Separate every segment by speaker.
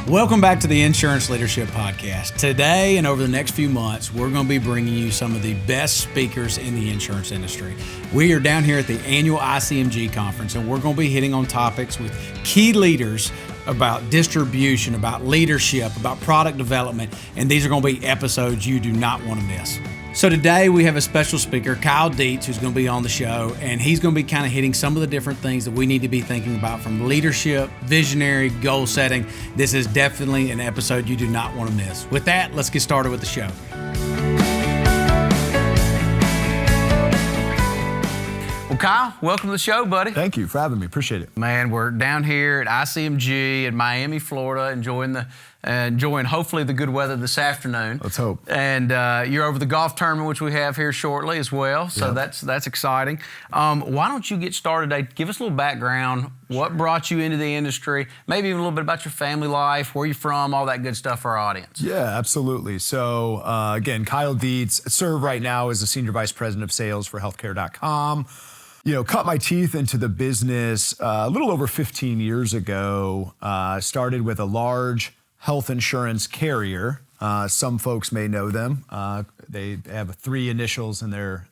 Speaker 1: Welcome back to the Insurance Leadership Podcast. Today and over the next few months, we're going to be bringing you some of the best speakers in the insurance industry. We are down here at the annual ICMG conference, and we're going to be hitting on topics with key leaders about distribution, about leadership, about product development, and these are going to be episodes you do not want to miss. So today we have a special speaker, Kyle Dietz, who's going to be on the show, and he's going to be kind of hitting some of the different things that we need to be thinking about from leadership, visionary, goal setting. This is definitely an episode you do not want to miss. With that, let's get started with the show. Well, Kyle, welcome to the show, buddy.
Speaker 2: Thank you for having me. Appreciate it.
Speaker 1: Man, we're down here at ICMG in Miami, Florida, enjoying hopefully the good weather this afternoon.
Speaker 2: Let's hope.
Speaker 1: And you're over the golf tournament, which we have here shortly as well. So that's exciting. Why don't you get started today? Give us a little background. What brought you into the industry? Maybe even a little bit about your family life, where you're from, all that good stuff for our audience.
Speaker 2: Yeah, absolutely. So again, Kyle Dietz, serve right now as the Senior Vice President of Sales for healthcare.com. Cut my teeth into the business a little over 15 years ago. Started with a large health insurance carrier. Some folks may know them. They have 3 initials in their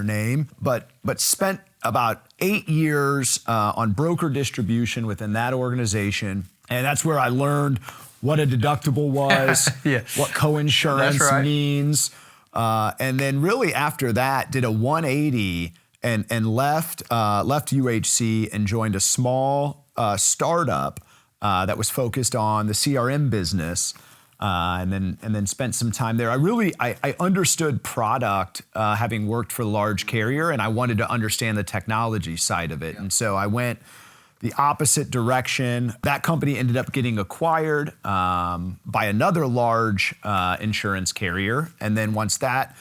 Speaker 2: name, but spent about 8 years on broker distribution within that organization, and that's where I learned what a deductible was, what coinsurance means, and then really after that did a 180 and left UHC and joined a small startup that was focused on the CRM business, and then spent some time there. I understood product, having worked for a large carrier, and I wanted to understand the technology side of it. And so I went the opposite direction. That company ended up getting acquired by another large insurance carrier, and then once that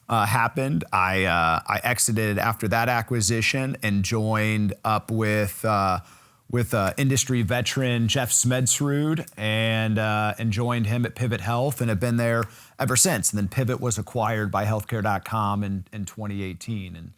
Speaker 2: happened, I exited after that acquisition and joined up with industry veteran Jeff Smedsrud and joined him at Pivot Health and have been there ever since. And then Pivot was acquired by healthcare.com in 2018, and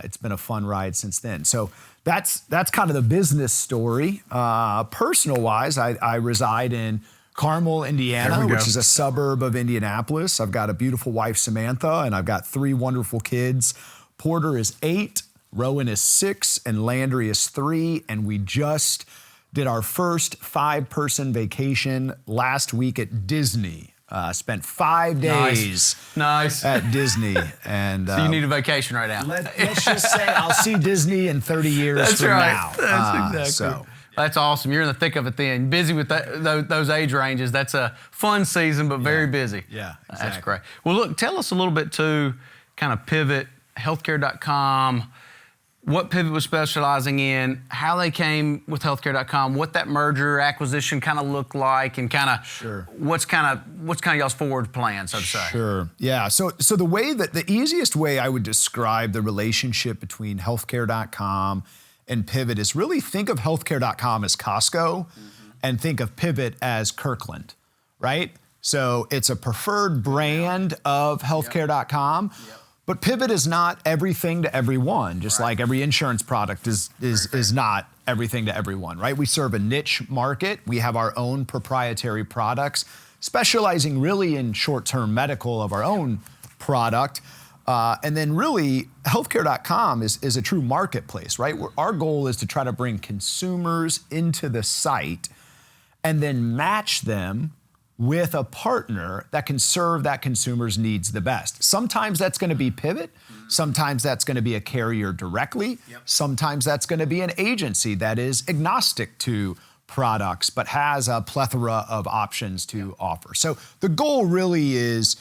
Speaker 2: it's been a fun ride since then. So that's kind of the business story. Personal wise, I reside in Carmel, Indiana, which is a suburb of Indianapolis. I've got a beautiful wife, Samantha, and I've got 3 wonderful kids. Porter is 8, Rowan is 6, and Landry is 3. And we just did our first 5-person vacation last week at Disney. Spent 5 days at Disney. And
Speaker 1: so you need a vacation right now.
Speaker 2: Let's just say I'll see Disney in 30 years from now.
Speaker 1: That's exactly. That's awesome. You're in the thick of it then. Busy with those age ranges. That's a fun season, but very busy.
Speaker 2: Yeah, exactly.
Speaker 1: That's great. Well, look, tell us a little bit too, kind of Pivot, healthcare.com, what Pivot was specializing in, how they came with healthcare.com, what that merger acquisition kind of looked like, and kind of what's kind of y'all's forward plan, so to say.
Speaker 2: Sure. Yeah. So the easiest way I would describe the relationship between healthcare.com and Pivot is really think of healthcare.com as Costco and think of Pivot as Kirkland, right? So it's a preferred brand of healthcare.com, but Pivot is not everything to everyone, just like every insurance product is not everything to everyone, right? We serve a niche market. We have our own proprietary products, specializing really in short-term medical of our own product. And then really, healthcare.com is a true marketplace, right? Our goal is to try to bring consumers into the site and then match them with a partner that can serve that consumer's needs the best. Sometimes that's going to be Pivot. Sometimes that's going to be a carrier directly. Sometimes that's going to be an agency that is agnostic to products but has a plethora of options to offer. So the goal really is,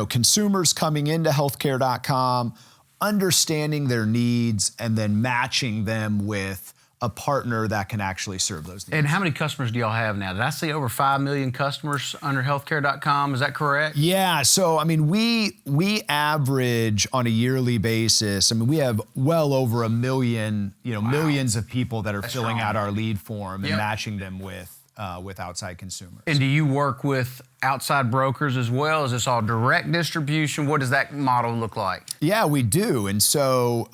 Speaker 2: consumers coming into healthcare.com, understanding their needs, and then matching them with a partner that can actually serve those needs.
Speaker 1: And how many customers do y'all have now? Did I see over 5 million customers under healthcare.com? Is that correct?
Speaker 2: Yeah. So, we average on a yearly basis. We have well over 1 million, millions of people that are filling out our lead form and matching them with outside consumers.
Speaker 1: And do you work with outside brokers as well? Is this all direct distribution? What does that model look like?
Speaker 2: Yeah, we do. And so,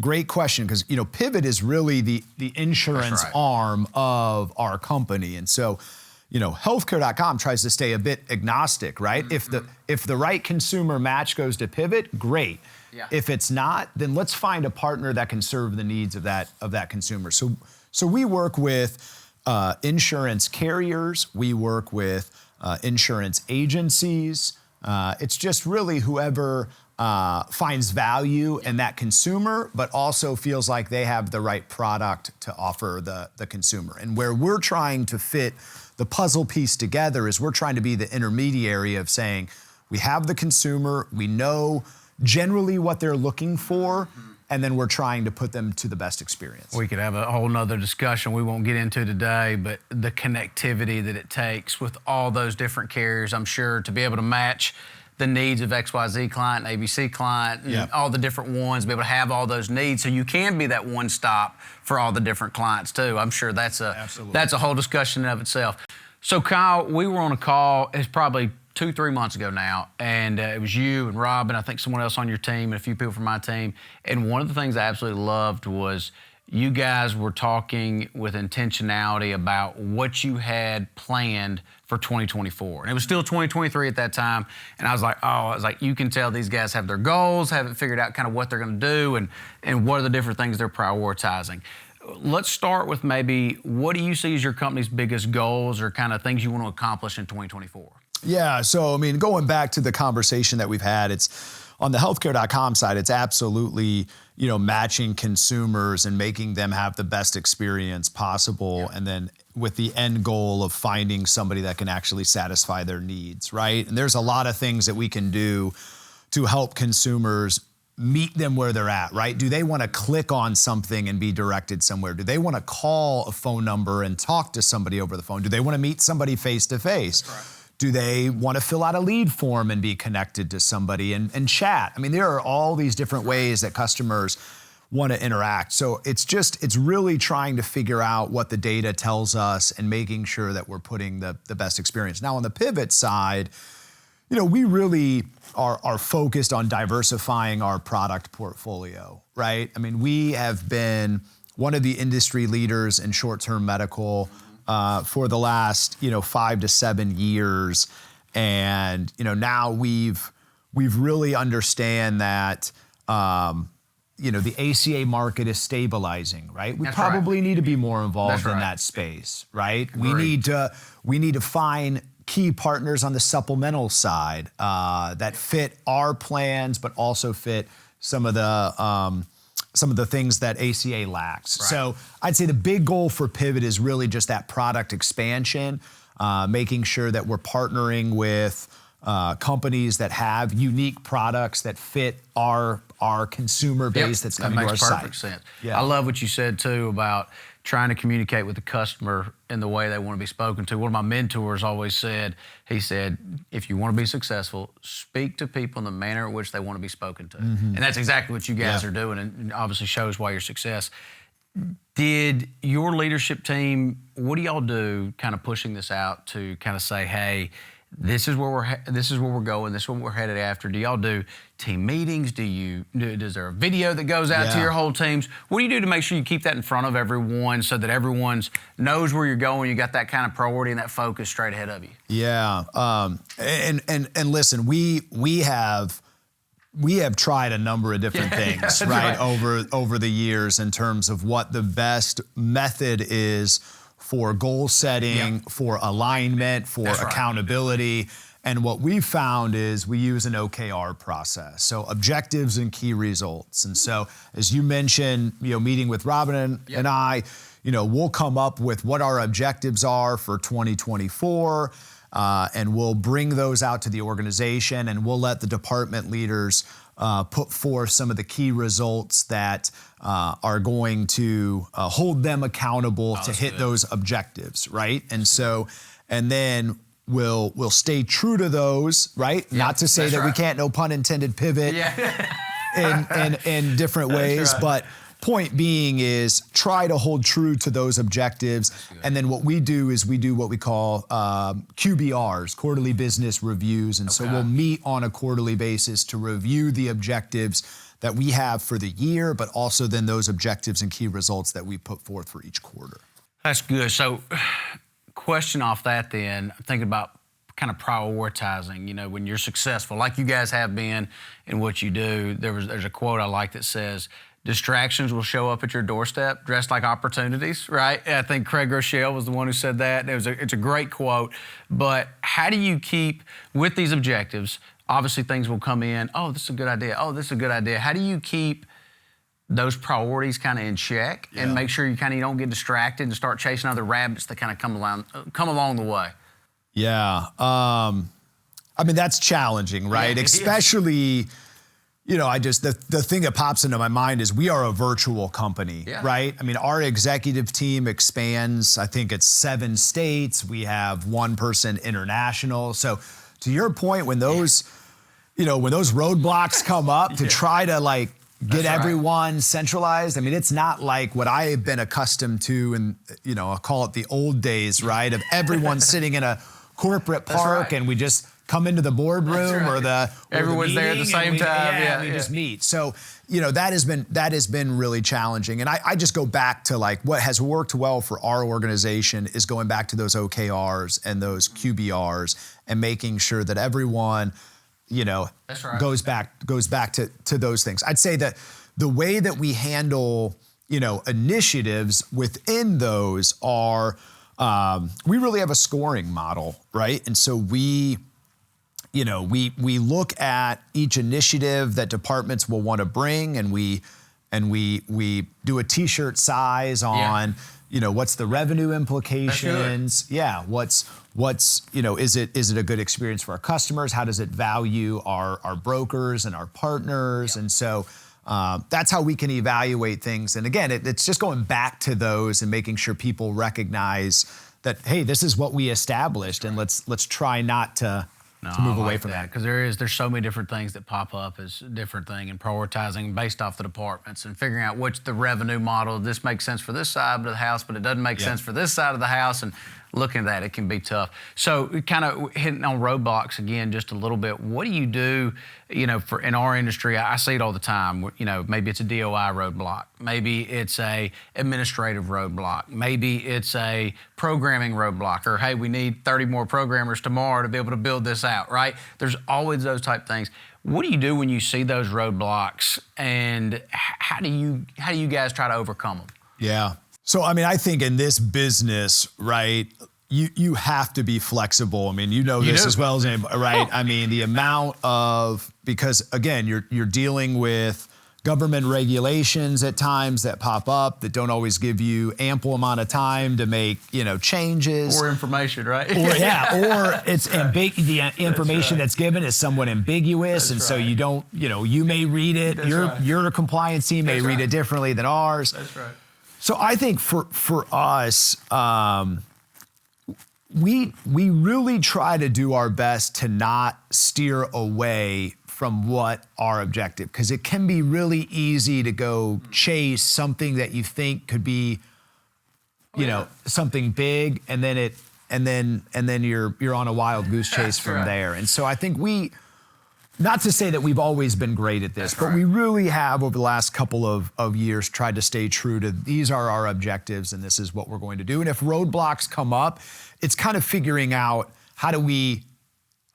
Speaker 2: great question, because Pivot is really the insurance arm of our company. And so, healthcare.com tries to stay a bit agnostic, right? If the right consumer match goes to Pivot, great.
Speaker 1: Yeah.
Speaker 2: If it's not, then let's find a partner that can serve the needs of that consumer. So we work with insurance carriers, we work with insurance agencies. It's just really whoever finds value in that consumer, but also feels like they have the right product to offer the consumer. And where we're trying to fit the puzzle piece together is we're trying to be the intermediary of saying, we have the consumer, we know generally what they're looking for, and then we're trying to put them to the best experience.
Speaker 1: We could have a whole nother discussion we won't get into today, but the connectivity that it takes with all those different carriers, I'm sure, to be able to match the needs of XYZ client, ABC client, and all the different ones, be able to have all those needs so you can be that one stop for all the different clients too. I'm sure that's a whole discussion in of itself. So Kyle, we were on a call, it's probably 2-3 months ago now, and it was you and Rob and I think someone else on your team and a few people from my team. And one of the things I absolutely loved was you guys were talking with intentionality about what you had planned for 2024. And it was still 2023 at that time. And I was like, you can tell these guys have their goals, haven't figured out kind of what they're going to do and what are the different things they're prioritizing. Let's start with maybe what do you see as your company's biggest goals or kind of things you want to accomplish in 2024?
Speaker 2: Yeah, so I mean, going back to the conversation that we've had, it's on the healthcare.com side, it's absolutely, matching consumers and making them have the best experience possible. And then with the end goal of finding somebody that can actually satisfy their needs, right? And there's a lot of things that we can do to help consumers meet them where they're at, right? Do they want to click on something and be directed somewhere? Do they want to call a phone number and talk to somebody over the phone? Do they want to meet somebody face to face? Do they want to fill out a lead form and be connected to somebody and chat? I mean, there are all these different ways that customers want to interact. So it's really trying to figure out what the data tells us and making sure that we're putting the best experience. Now, on the Pivot side, we really are focused on diversifying our product portfolio, right? I mean, we have been one of the industry leaders in short-term medical for the last 5 to 7 years, and now we've really understand that the ACA market is stabilizing, right? We probably need to be more involved in that space, right?
Speaker 1: Agreed.
Speaker 2: We need to find key partners on the supplemental side that fit our plans, but also fit some of the things that ACA lacks.
Speaker 1: Right.
Speaker 2: So I'd say the big goal for Pivot is really just that product expansion, making sure that we're partnering with companies that have unique products that fit our consumer base that's coming to our site.
Speaker 1: That makes perfect sense.
Speaker 2: Yeah.
Speaker 1: I love what you said too about trying to communicate with the customer in the way they want to be spoken to. One of my mentors always said, if you want to be successful, speak to people in the manner in which they want to be spoken to. And that's exactly what you guys are doing, and obviously shows why your success. Did your leadership team, what do y'all do kind of pushing this out to kind of say, hey, this is where we're going, this is what we're headed after? Do y'all do team meetings? Is there a video that goes out to your whole teams? What do you do to make sure you keep that in front of everyone so that everyone knows where you're going, you got that kind of priority and that focus straight ahead of you?
Speaker 2: Yeah, and listen, we have tried a number of different things, right, over the years in terms of what the best method is for goal setting, for alignment, for accountability. And what we've found is we use an OKR process, so objectives and key results. And so, as you mentioned, meeting with Robin and I, we'll come up with what our objectives are for 2024, and we'll bring those out to the organization, and we'll let the department leaders put forth some of the key results that are going to hold them accountable to hit those objectives, right? And so, and then we'll stay true to those, right? Not to say that we can't, no pun intended, pivot in different ways, but point being is try to hold true to those objectives. And then what we do is we do what we call QBRs, quarterly business reviews. And so we'll meet on a quarterly basis to review the objectives that we have for the year, but also then those objectives and key results that we put forth for each quarter.
Speaker 1: That's good. So question off that then, I'm thinking about kind of prioritizing, when you're successful, like you guys have been in what you do. There's a quote I like that says, distractions will show up at your doorstep dressed like opportunities, right? I think Craig Rochelle was the one who said that. It's a great quote. But how do you keep, with these objectives, obviously things will come in, oh, this is a good idea, oh, this is a good idea. How do you keep those priorities kind of in check and make sure you don't get distracted and start chasing other rabbits that kind of come along the way?
Speaker 2: Yeah. That's challenging, right?
Speaker 1: Yeah,
Speaker 2: especially, the thing that pops into my mind is we are a virtual company, right? Our executive team expands, I think it's 7 states. We have 1 person international. So to your point, when those, when those roadblocks come up to try to get everyone centralized. It's not like what I have been accustomed to and, I'll call it the old days, right? Of everyone sitting in a corporate park and we just come into the boardroom or
Speaker 1: everyone's there at the same time.
Speaker 2: We just meet. So, that has been really challenging. And I just go back to what has worked well for our organization is going back to those OKRs and those QBRs and making sure that everyone goes back to those things. I'd say that the way that we handle, initiatives within those are, we really have a scoring model, right? And so we look at each initiative that departments will want to bring, and we do a T-shirt size on, what's the revenue implications? Yeah, what's is it a good experience for our customers? How does it value our brokers and our partners? And so that's how we can evaluate things. And again, it's just going back to those and making sure people recognize that, hey, this is what we established, and let's try not to move away from that.
Speaker 1: Because there's so many different things that pop up as a different thing, and prioritizing based off the departments and figuring out what's the revenue model. This makes sense for this side of the house, but it doesn't make sense for this side of the house. And looking at that, it can be tough. So kind of hitting on roadblocks again just a little bit. What do you do, for in our industry? I see it all the time. Maybe it's a DOI roadblock. Maybe it's a administrative roadblock. Maybe it's a programming roadblock. Or, hey, we need 30 more programmers tomorrow to be able to build this out, right? There's always those type things. What do you do when you see those roadblocks, and how do you guys try to overcome them?
Speaker 2: Yeah. So, I think in this business, right, you have to be flexible. This as well as anybody, right? The amount of, because again, you're dealing with government regulations at times that pop up that don't always give you ample amount of time to make, changes.
Speaker 1: Or information, right?
Speaker 2: Or it's the information that's given is somewhat ambiguous. So you don't, you may read it, your compliance team may read it differently than ours.
Speaker 1: That's right.
Speaker 2: So I think for us, we really try to do our best to not steer away from what our objective, because it can be really easy to go chase something that you think could be, something big, and then you're on a wild goose chase from there. And so I think not to say that we've always been great at this, but we really have over the last couple of years tried to stay true to these are our objectives and this is what we're going to do. And if roadblocks come up, it's kind of figuring out how do we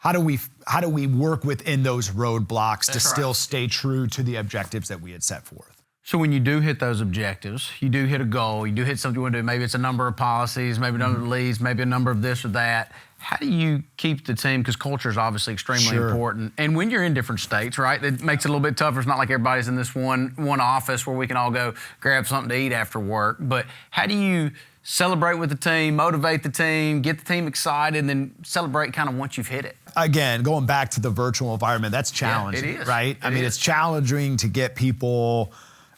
Speaker 2: work within those roadblocks to still stay true to the objectives that we had set forth.
Speaker 1: So when you do hit those objectives, you do hit a goal, you do hit something you want to do, maybe it's a number of policies, maybe a number of leads, maybe a number of this or that. How do you keep the team, because culture is obviously extremely important, and when you're in different states, right, it makes it a little bit tougher. It's not like everybody's in this one office where we can all go grab something to eat after work, but how do you celebrate with the team, motivate the team, get the team excited, and then celebrate kind of once you've hit it?
Speaker 2: Again, going back to the virtual environment, that's challenging, right? It's challenging to get people,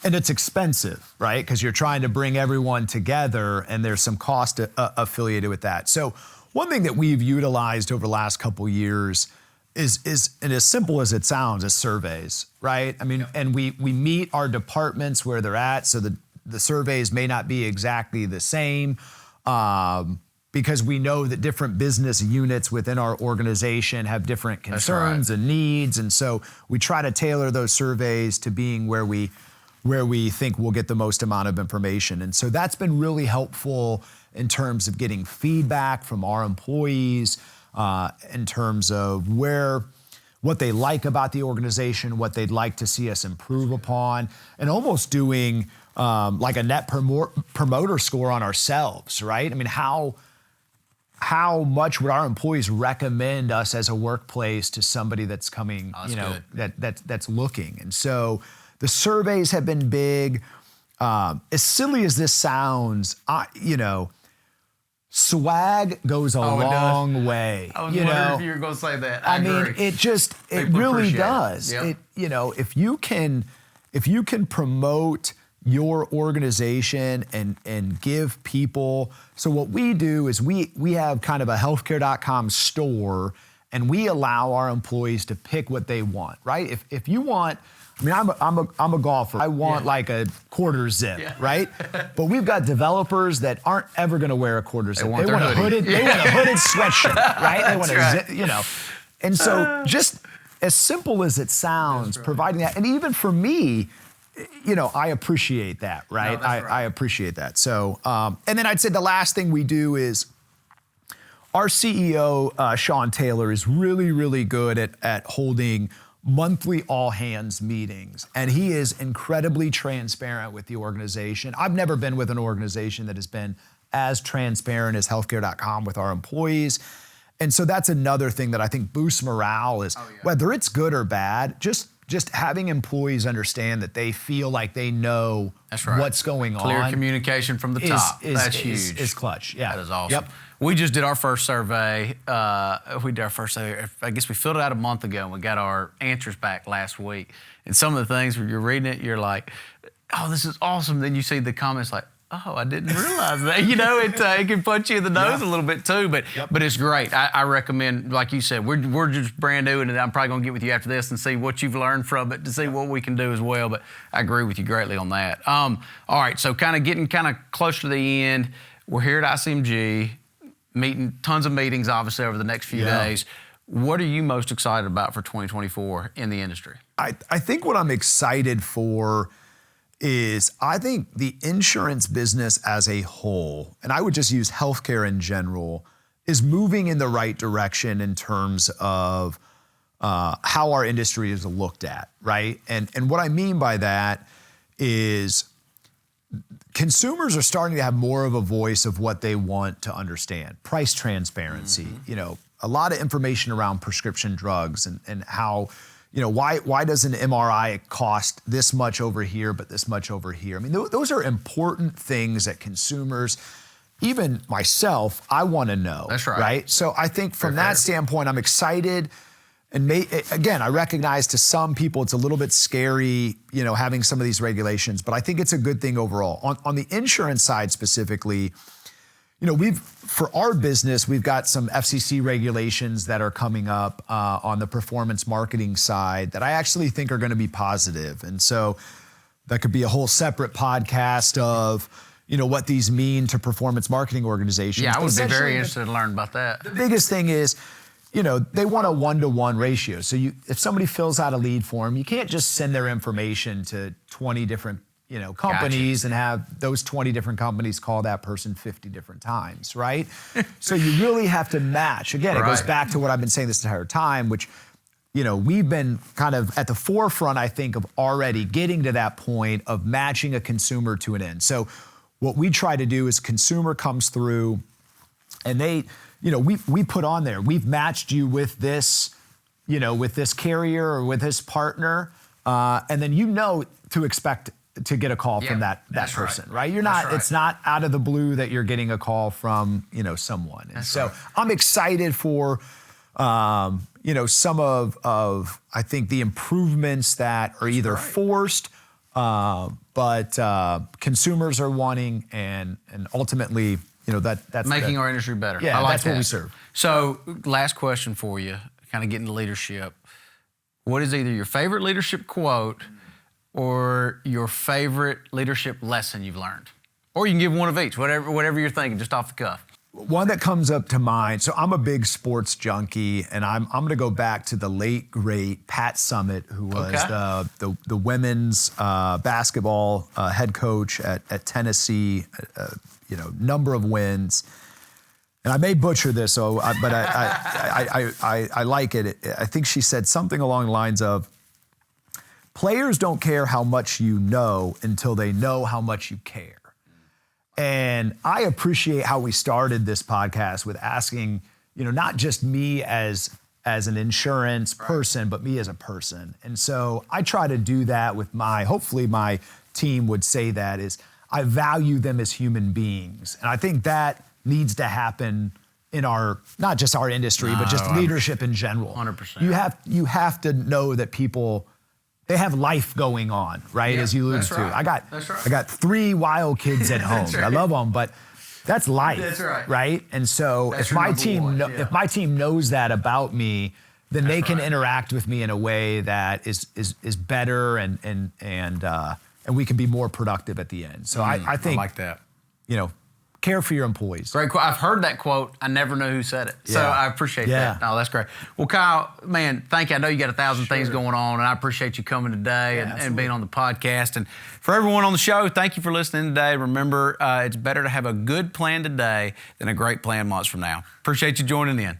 Speaker 2: and it's expensive, right? Because you're trying to bring everyone together, and there's some cost affiliated with that. So one thing that we've utilized over the last couple of years is, and as simple as it sounds, is surveys, right? And we meet our departments where they're at, so the surveys may not be exactly the same, because we know that different business units within our organization have different concerns and needs. And so we try to tailor those surveys to being where we where we think we'll get the most amount of information. And so that's been really helpful in terms of getting feedback from our employees, in terms of what they like about the organization, what they'd like to see us improve upon, and almost doing like a net promoter score on ourselves, right? I mean, how much would our employees recommend us as a workplace to somebody that's coming, that's looking? And so the surveys have been big. As silly as this sounds, swag goes a long way.
Speaker 3: I was wondering if you were going to say that.
Speaker 2: I mean, it really does.
Speaker 3: Yep.
Speaker 2: If you can promote your organization and give people. So what we do is we have kind of a healthcare.com store, and we allow our employees to pick what they want, right? If you want, I mean, I'm a golfer. I want like a quarter zip, right? But we've got developers that aren't ever going to wear a quarter zip. They want a hooded sweatshirt, right? They want a zip, And so just as simple as it sounds, providing that, and even for me, I appreciate that, right?
Speaker 3: No, that's right.
Speaker 2: I appreciate that. So, and then I'd say the last thing we do is our CEO, Sean Taylor, is really, really good at holding monthly all-hands meetings, and he is incredibly transparent with the organization. I've never been with an organization that has been as transparent as healthcare.com with our employees. And so that's another thing that I think boosts morale is whether it's good or bad, just having employees understand that they feel like they know what's going on.
Speaker 3: Clear communication from the top. That's huge.
Speaker 2: Is clutch. Yeah.
Speaker 3: That is awesome.
Speaker 2: Yep.
Speaker 3: We just did our first survey. We did our first survey. I guess we filled it out a month ago, and we got our answers back last week. And some of the things, when you're reading it, you're like, oh, this is awesome. Then you see the comments like, oh, I didn't realize that. It can punch you in the nose a little bit too, but it's great. I recommend, like you said, we're just brand new, and I'm probably going to get with you after this and see what you've learned from it to see what we can do as well, but I agree with you greatly on that. All right, so getting close to the end. We're here at ICMG, meeting tons of meetings, obviously, over the next few days. What are you most excited about for 2024 in the industry?
Speaker 2: I think what I'm excited for is I think the insurance business as a whole, and I would just use healthcare in general, is moving in the right direction in terms of how our industry is looked at, right? And what I mean by that is consumers are starting to have more of a voice of what they want to understand. Price transparency, a lot of information around prescription drugs and how, why does an MRI cost this much over here, but this much over here? I mean, those are important things that consumers, even myself, I want to know.
Speaker 3: That's right.
Speaker 2: Right? So I think from that standpoint, I'm excited. And again, I recognize to some people it's a little bit scary, having some of these regulations, but I think it's a good thing overall. On the insurance side specifically, for our business, we've got some FCC regulations that are coming up on the performance marketing side that I actually think are going to be positive. And so that could be a whole separate podcast of, what these mean to performance marketing organizations.
Speaker 3: Yeah, I would be very interested to learn about that.
Speaker 2: The biggest thing is, they want a 1-to-1 ratio. So if somebody fills out a lead form, you can't just send their information to 20 different companies and have those 20 different companies call that person 50 different times, right? So you really have to match. Again, it goes back to what I've been saying this entire time, which, we've been kind of at the forefront, I think, of already getting to that point of matching a consumer to an end. So what we try to do is consumer comes through and they, we put on there, we've matched you with this, with this carrier or with this partner, and then to expect to get a call from that person, right? You're not, it's not out of the blue that you're getting a call from, someone. And so I'm excited for, some of I think the improvements that are either forced, but consumers are wanting and ultimately, that's
Speaker 3: making our industry better.
Speaker 2: Yeah,
Speaker 3: I like
Speaker 2: that's what we serve.
Speaker 3: So last question for you, kind of getting to leadership. What is either your favorite leadership quote or your favorite leadership lesson you've learned? Or you can give one of each, whatever you're thinking, just off the cuff.
Speaker 2: one that comes up to mind. So I'm a big sports junkie, and I'm going to go back to the late great Pat Summitt, who was the women's basketball head coach at Tennessee. Number of wins. And I may butcher this, but I like it. I think she said something along the lines of, players don't care how much you know until they know how much you care. And I appreciate how we started this podcast with asking, not just me as an insurance person, but me as a person. And so I try to do that with hopefully my team would say that is, I value them as human beings. And I think that needs to happen in not just our industry, but just leadership in general.
Speaker 3: 100%.
Speaker 2: You have to know that people, they have life going on, right?
Speaker 3: Yeah,
Speaker 2: as you alluded to.
Speaker 3: right.
Speaker 2: I got 3 wild kids at home.
Speaker 3: Right.
Speaker 2: I love them, but that's life.
Speaker 3: That's right.
Speaker 2: Right? And so
Speaker 3: That's
Speaker 2: if my
Speaker 3: your number
Speaker 2: team knows that about me, then they can interact with me in a way that is better and we can be more productive at the end. So I think
Speaker 1: I like that.
Speaker 2: Care for your employees.
Speaker 3: Great quote. I've heard that quote. I never know who said it. So I appreciate that. No, that's great. Well, Kyle, man, thank you. I know you got 1,000 things going on, and I appreciate you coming today and being on the podcast. And for everyone on the show, thank you for listening today. Remember, it's better to have a good plan today than a great plan months from now. Appreciate you joining in.